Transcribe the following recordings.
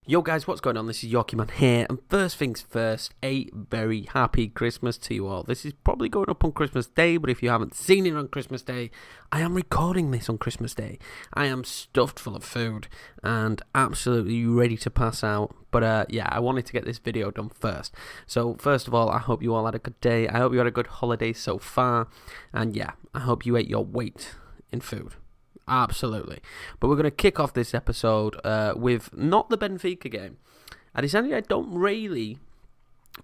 Yo guys, what's going on? This is Yorkie Man here, and first things first, a very happy Christmas to you all. This is probably going up on Christmas Day, but if you haven't seen it on Christmas Day, I am recording this on Christmas Day. I am stuffed full of food and absolutely ready to pass out, but yeah, I wanted to get this video done first. So first of all, I hope you all had a good day. I hope you had a good holiday so far, and yeah, I hope you ate your weight in food. Absolutely. But we're going to kick off this episode with not the Benfica game. I decided I don't really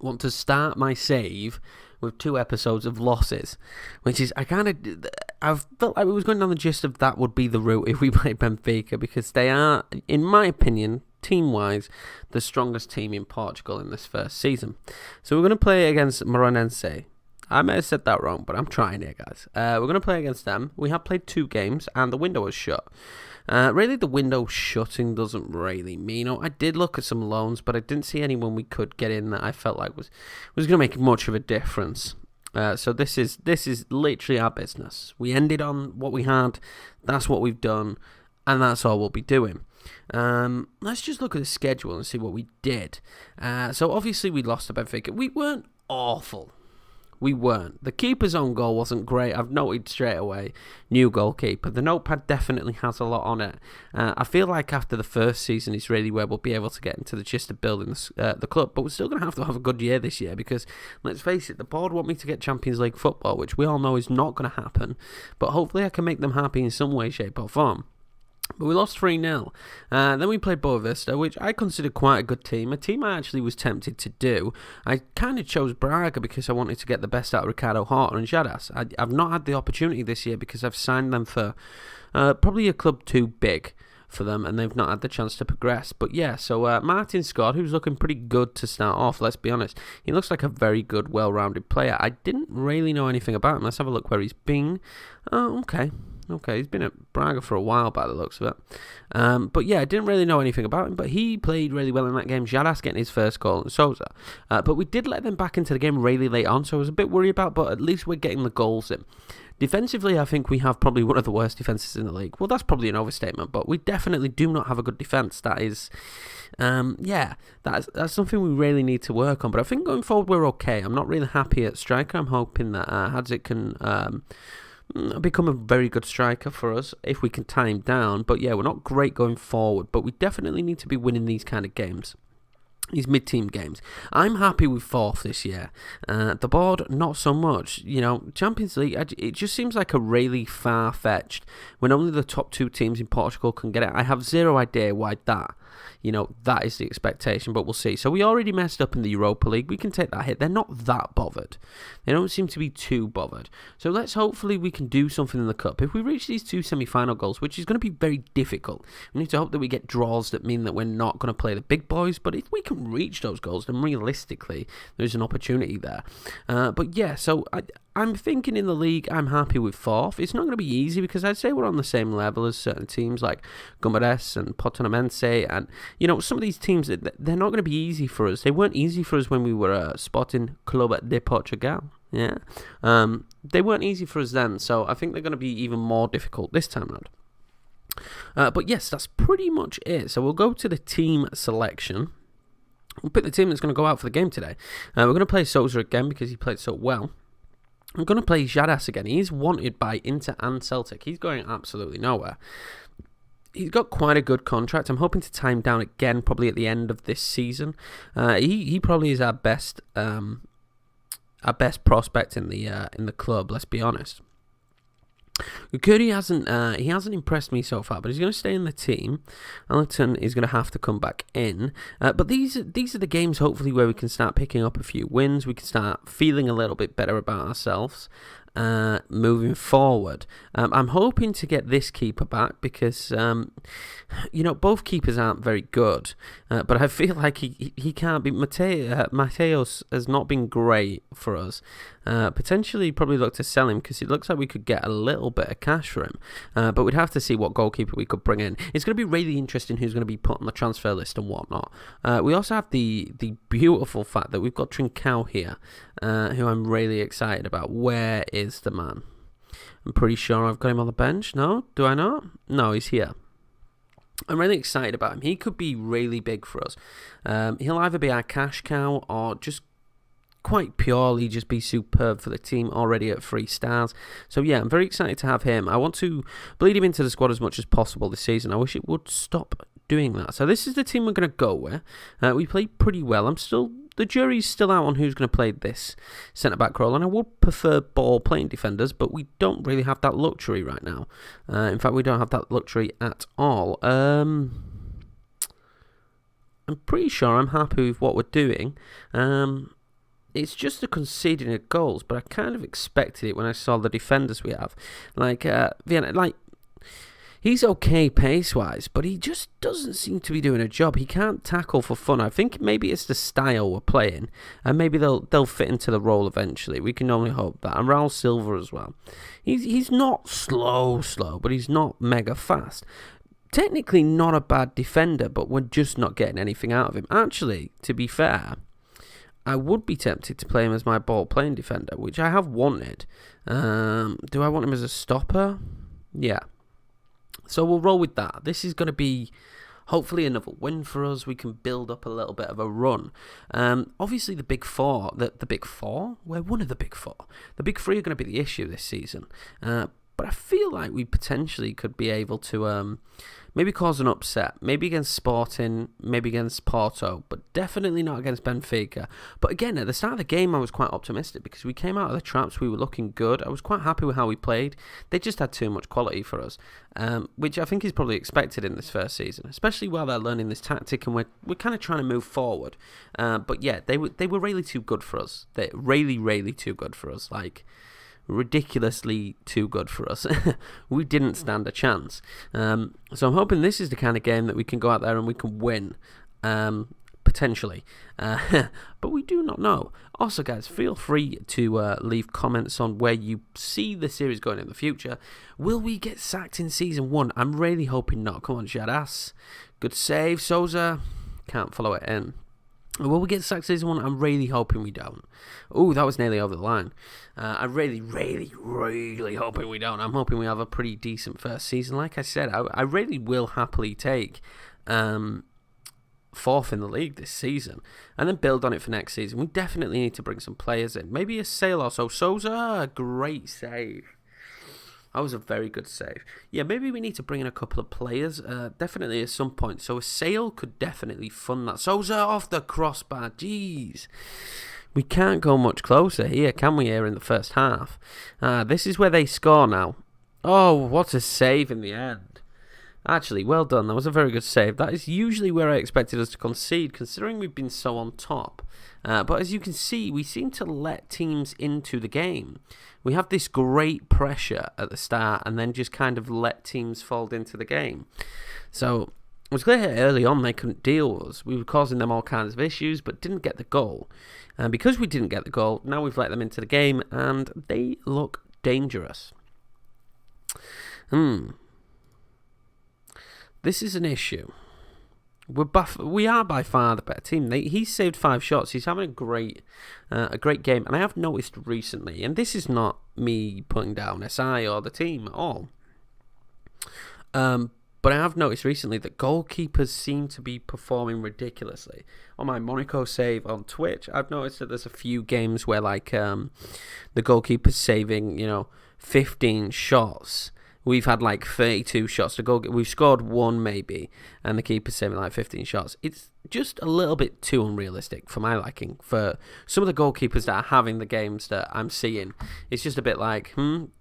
want to start my save with 2 episodes of losses, which is, I felt like it was going down the gist of that would be the route if we play Benfica, because they are, in my opinion, team-wise, the strongest team in Portugal in this first season. So we're going to play against Moreirense. I may have said that wrong, but I'm trying here, guys. We're going to play against them. We have played 2 games, and the window was shut. Really, the window shutting doesn't really mean... I did look at some loans, but I didn't see anyone we could get in that I felt like was going to make much of a difference. So this is literally our business. We ended on what we had. That's what we've done, and that's all we'll be doing. Let's just look at the schedule and see what we did. So obviously, we lost to Benfica. We weren't awful. We weren't. The keeper's own goal wasn't great. I've noted straight away. New goalkeeper. The notepad definitely has a lot on it. I feel like after the first season is really where we'll be able to get into the gist of building the club. But we're still going to have a good year this year because, let's face it, the board want me to get Champions League football, which we all know is not going to happen. But hopefully I can make them happy in some way, shape or form. But we lost 3-0. Then we played Boa Vista, which I consider quite a good team. A team I actually was tempted to do. I kind of chose Braga because I wanted to get the best out of Ricardo Horta and Jadas. I've not had the opportunity this year because I've signed them for probably a club too big for them, and they've not had the chance to progress. But yeah, so Martin scored, who's looking pretty good to start off, let's be honest. He looks like a very good, well-rounded player. I didn't really know anything about him. Let's have a look where he's been. Okay, he's been at Braga for a while by the looks of it. But yeah, I didn't really know anything about him, but he played really well in that game. Jadas getting his first goal and Sousa. But we did let them back into the game really late on, so I was a bit worried about, but at least we're getting the goals in. Defensively, I think we have probably one of the worst defences in the league. Well, that's probably an overstatement, but we definitely do not have a good defence. That is, that's something we really need to work on. But I think going forward, we're okay. I'm not really happy at striker. I'm hoping that Hadzik can... become a very good striker for us if we can tie him down. But yeah, we're not great going forward, but we definitely need to be winning these kind of games, these mid-team games. I'm happy with 4th this year. The board, not so much. Champions League, it just seems like a really far-fetched when only the top 2 teams in Portugal can get it. I have zero idea why that is the expectation, but we'll see. So we already messed up in the Europa League. We can take that hit. They're not that bothered. They don't seem to be too bothered. So hopefully we can do something in the Cup. If we reach these 2 semi-final goals, which is going to be very difficult, we need to hope that we get draws that mean that we're not going to play the big boys. But if we can reach those goals, then realistically, there's an opportunity there. But yeah, so I'm thinking in the league, I'm happy with 4th. It's not going to be easy because I'd say we're on the same level as certain teams like Guimarães and Portimonense, and some of these teams, they're not going to be easy for us. They weren't easy for us when we were Sporting Clube de Portugal. Yeah, they weren't easy for us then, so I think they're going to be even more difficult this time around. But yes, that's pretty much it. So we'll go to the team selection. We'll pick the team that's going to go out for the game today. We're going to play Sousa again because he played so well. I'm going to play Jadas again. He's wanted by Inter and Celtic. He's going absolutely nowhere. He's got quite a good contract. I'm hoping to tie him down again, probably at the end of this season. He probably is our best prospect in the club. Let's be honest. Gukuri hasn't impressed me so far, but he's going to stay in the team. Allerton is going to have to come back in. But these are the games, hopefully, where we can start picking up a few wins. We can start feeling a little bit better about ourselves moving forward. I'm hoping to get this keeper back because, both keepers aren't very good. But I feel like he can't be. Mateos has not been great for us. Potentially probably look to sell him because it looks like we could get a little bit of cash for him. But we'd have to see what goalkeeper we could bring in. It's going to be really interesting who's going to be put on the transfer list and whatnot. We also have the beautiful fact that we've got Trincao here, who I'm really excited about. Where is the man? I'm pretty sure I've got him on the bench. No? Do I not? No, he's here. I'm really excited about him. He could be really big for us. He'll either be our cash cow or just quite purely just be superb for the team already at 3 stars. So yeah, I'm very excited to have him. I want to bleed him into the squad as much as possible this season. I wish it would stop doing that. So this is the team we're going to go with. We played pretty well. The jury's still out on who's going to play this centre-back role, and I would prefer ball-playing defenders, but we don't really have that luxury right now. In fact, we don't have that luxury at all. I'm pretty sure I'm happy with what we're doing. It's just the conceding of goals, but I kind of expected it when I saw the defenders we have. Vienna, he's okay pace-wise, but he just doesn't seem to be doing a job. He can't tackle for fun. I think maybe it's the style we're playing, and maybe they'll fit into the role eventually. We can only hope that. And Raul Silva as well. He's not slow, but he's not mega fast. Technically not a bad defender, but we're just not getting anything out of him. Actually, to be fair, I would be tempted to play him as my ball-playing defender, which I have wanted. Do I want him as a stopper? Yeah. So we'll roll with that. This is going to be hopefully another win for us. We can build up a little bit of a run. Obviously, the Big Four, the Big Four? We're one of the Big Four. The Big Three are going to be the issue this season. But I feel like we potentially could be able to maybe cause an upset. Maybe against Sporting, maybe against Porto, but definitely not against Benfica. But again, at the start of the game, I was quite optimistic because we came out of the traps. We were looking good. I was quite happy with how we played. They just had too much quality for us, which I think is probably expected in this first season, especially while they're learning this tactic and we're kind of trying to move forward. But yeah, they were really too good for us. They're really, really too good for us. Ridiculously too good for us. We didn't stand a chance. So I'm hoping this is the kind of game that we can go out there and we can win, potentially. But we do not know. Also, guys, feel free to leave comments on where you see the series going in the future. Will we get sacked in Season 1? I'm really hoping not. Come on, Jadas. Good save, Souza. Can't follow it in. Will we get sacked Season 1? I'm really hoping we don't. Oh, that was nearly over the line. I'm really, really, really hoping we don't. I'm hoping we have a pretty decent first season. Like I said, I really will happily take 4th in the league this season and then build on it for next season. We definitely need to bring some players in. Maybe a Sale or so. Souza, great save. That was a very good save. Yeah, maybe we need to bring in a couple of players, definitely at some point. So a Sale could definitely fund that. Souza off the crossbar, jeez. We can't go much closer here, can we, here in the first half? This is where they score now. Oh, what a save in the end. Actually, well done. That was a very good save. That is usually where I expected us to concede, considering we've been so on top. But as you can see, we seem to let teams into the game. We have this great pressure at the start and then just kind of let teams fold into the game. So it was clear early on they couldn't deal with us. We were causing them all kinds of issues but didn't get the goal. And because we didn't get the goal, now we've let them into the game and they look dangerous. This is an issue. We are by far the better team. He's saved 5 shots. He's having a great game. And I have noticed recently, and this is not me putting down SI or the team at all, but I have noticed recently that goalkeepers seem to be performing ridiculously. On my Monaco save on Twitch, I've noticed that there's a few games where the goalkeeper's saving, 15 shots. We've had 32 shots to go. We've scored 1 maybe, and the keeper's saving 15 shots. It's just a little bit too unrealistic for my liking. For some of the goalkeepers that are having the games that I'm seeing, it's just a bit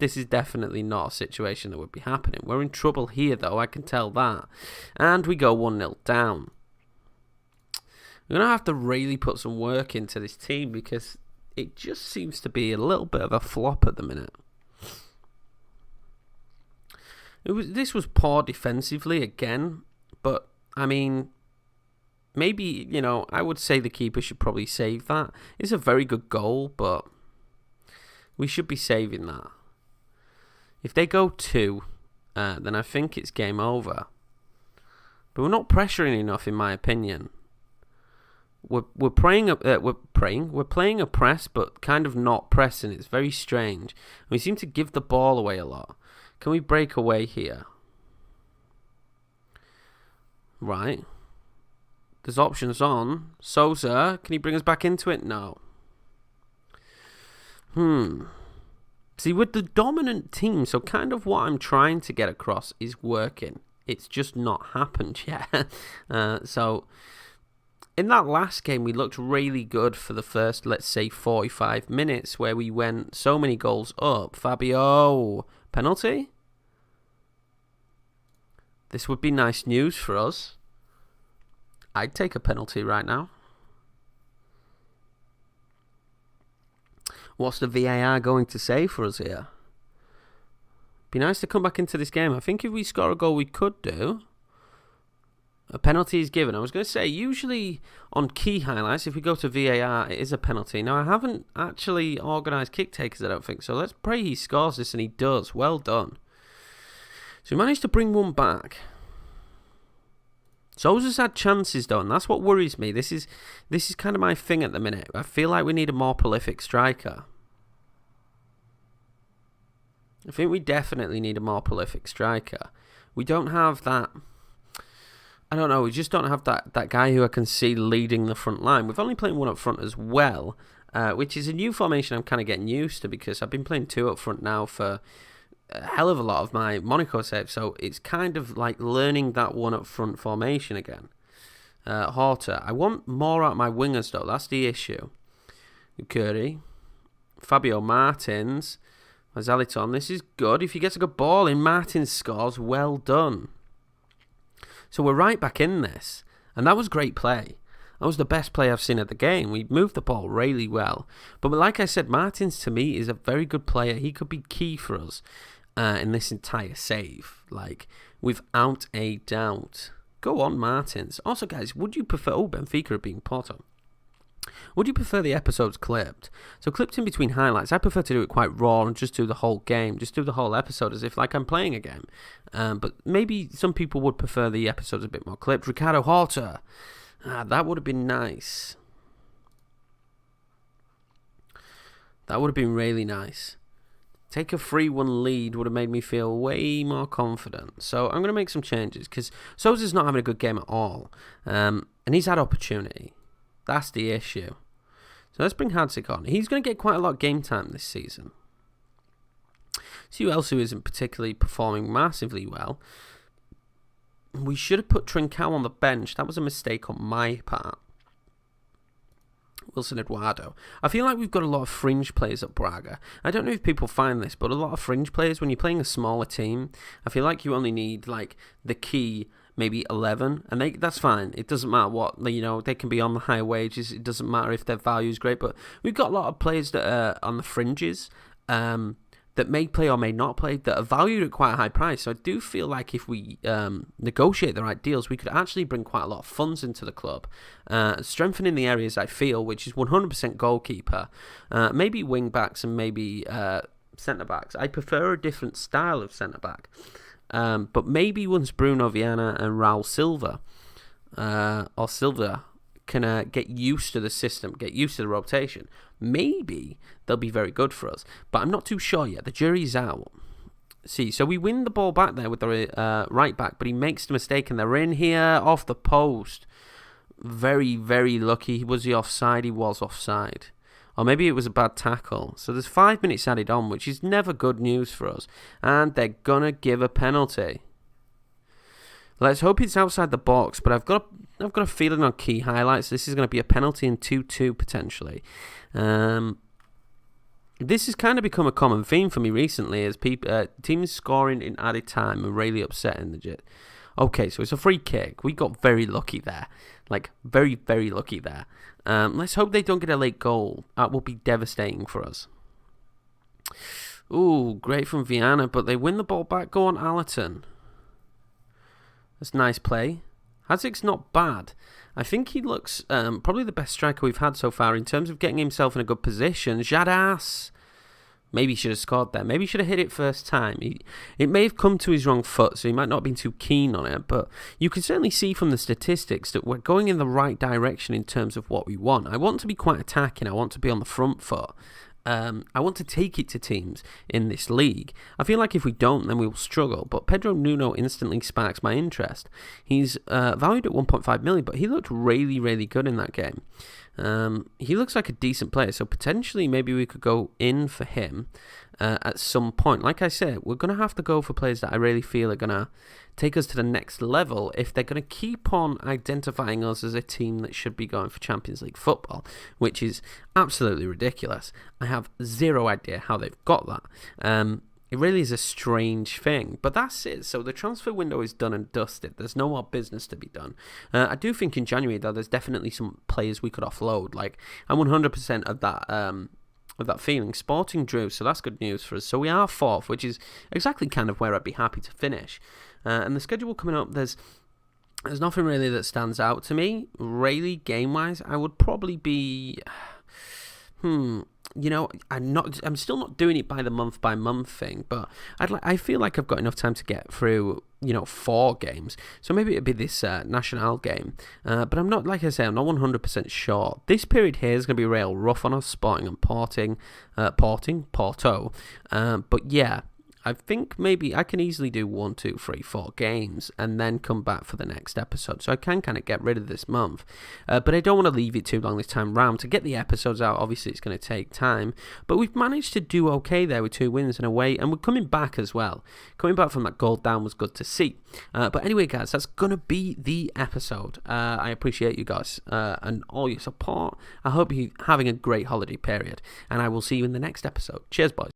this is definitely not a situation that would be happening. We're in trouble here, though, I can tell that. And we go 1-0 down. We're going to have to really put some work into this team because it just seems to be a little bit of a flop at the minute. This was poor defensively again, but I mean, maybe, I would say the keeper should probably save that. It's a very good goal, but we should be saving that. If they go 2, then I think it's game over. But we're not pressuring enough, in my opinion. We're playing a press, but kind of not pressing. It's very strange. We seem to give the ball away a lot. Can we break away here? Right. There's options on. Sousa, can he bring us back into it? No. See, with the dominant team, so kind of what I'm trying to get across is working. It's just not happened yet. So, in that last game, we looked really good for the first, let's say, 45 minutes, where we went so many goals up. Fabio, penalty? This would be nice news for us. I'd take a penalty right now. What's the VAR going to say for us here? Be nice to come back into this game. I think if we score a goal, we could do. A penalty is given. I was going to say, usually on key highlights, if we go to VAR, it is a penalty. Now, I haven't actually organised kick takers, I don't think. So let's pray he scores this, and he does. Well done. So we managed to bring one back. Sousa's had chances, though, and that's what worries me. This is kind of my thing at the minute. I feel like we need a more prolific striker. I think we definitely need a more prolific striker. We don't have that... I don't know, we just don't have that guy who I can see leading the front line. We've only played one up front as well, which is a new formation I'm kind of getting used to because I've been playing two up front now for a hell of a lot of my Monaco saves, so it's kind of like learning that one up front formation again. Horta. I want more out of my wingers though, that's the issue. Curry. Fabio Martins. Mazaliton. This is good. If he gets a good ball in, Martins scores. Well done. So we're right back in this. And that was great play. That was the best play I've seen at the game. We moved the ball really well. But like I said, Martins to me is a very good player. He could be key for us in this entire save. Like, without a doubt. Go on, Martins. Also, guys, would you prefer... Oh, Benfica are being Porto. Would you prefer the episodes clipped? So clipped in between highlights. I prefer to do it quite raw and just do the whole game. Just do the whole episode as if like I'm playing a game. But maybe some people would prefer the episodes a bit more clipped. Ricardo Horta. That would have been nice. That would have been really nice. Take a 3-1 lead would have made me feel way more confident. So I'm going to make some changes because Sousa's not having a good game at all. And he's had opportunity. That's the issue. So let's bring Hadzik on. He's going to get quite a lot of game time this season. See who else who isn't particularly performing massively well. We should have put Trincao on the bench. That was a mistake on my part. Wilson Eduardo. I feel like we've got a lot of fringe players at Braga. I don't know if people find this, but a lot of fringe players, when you're playing a smaller team, I feel like you only need like the key... maybe 11, and that's fine. It doesn't matter what, they can be on the higher wages. It doesn't matter if their value is great, but we've got a lot of players that are on the fringes that may play or may not play that are valued at quite a high price. So I do feel like if we negotiate the right deals, we could actually bring quite a lot of funds into the club, strengthening the areas I feel, which is 100% goalkeeper, maybe wing backs and maybe centre backs. I prefer a different style of centre back. But maybe once Bruno Viana and Raul Silva or Silva can get used to the system, get used to the rotation, maybe they'll be very good for us. But I'm not too sure yet. The jury's out. See, so we win the ball back there with the right back, but he makes the mistake and they're in here off the post. Very, very lucky. Was he offside? He was offside. Or maybe it was a bad tackle. So there's 5 minutes added on, which is never good news for us. And they're going to give a penalty. Let's hope it's outside the box, but I've got a feeling on key highlights this is going to be a penalty in 2-2 potentially. This has kind of become a common theme for me recently as teams scoring in added time are really upsetting. Okay, so it's a free kick. We got very lucky there. Like, very, very lucky there. Let's hope they don't get a late goal. That will be devastating for us. Ooh, great from Viana, but they win the ball back. Go on, Allerton. That's nice play. Hadzik's not bad. I think he looks probably the best striker we've had so far in terms of getting himself in a good position. Jadas. Maybe he should have scored there. Maybe he should have hit it first time. It may have come to his wrong foot, so he might not have been too keen on it. But you can certainly see from the statistics that we're going in the right direction in terms of what we want. I want to be quite attacking. I want to be on the front foot. I want to take it to teams in this league. I feel like if we don't, then we will struggle. But Pedro Nuno instantly sparks my interest. He's valued at 1.5 million, but he looked really, really good in that game. He looks like a decent player, so potentially maybe we could go in for him at some point. Like I said, we're going to have to go for players that I really feel are going to take us to the next level if they're going to keep on identifying us as a team that should be going for Champions League football, which is absolutely ridiculous. I have zero idea how they've got that. It really is a strange thing, but that's it. So the transfer window is done and dusted. There's no more business to be done. I do think in January, though, there's definitely some players we could offload. Like, I'm 100% of that feeling. Sporting drew, so that's good news for us. So we are fourth, which is exactly kind of where I'd be happy to finish. And the schedule coming up, there's nothing really that stands out to me. Really, game-wise, I would probably be... I'm still not doing it by the month thing, but I feel like I've got enough time to get through, 4 games. So maybe it'd be this Nacional game. But I'm not, like I say, I'm not 100% sure. This period here is going to be real rough on us, Sporting and Porto. But yeah, I think maybe I can easily do 1, 2, 3, 4 games and then come back for the next episode. So I can kind of get rid of this month. But I don't want to leave it too long this time round. To get the episodes out, obviously it's going to take time. But we've managed to do okay there with 2 wins and away. And we're coming back as well. Coming back from that goal down was good to see. But anyway, guys, that's going to be the episode. I appreciate you guys and all your support. I hope you're having a great holiday period. And I will see you in the next episode. Cheers, boys.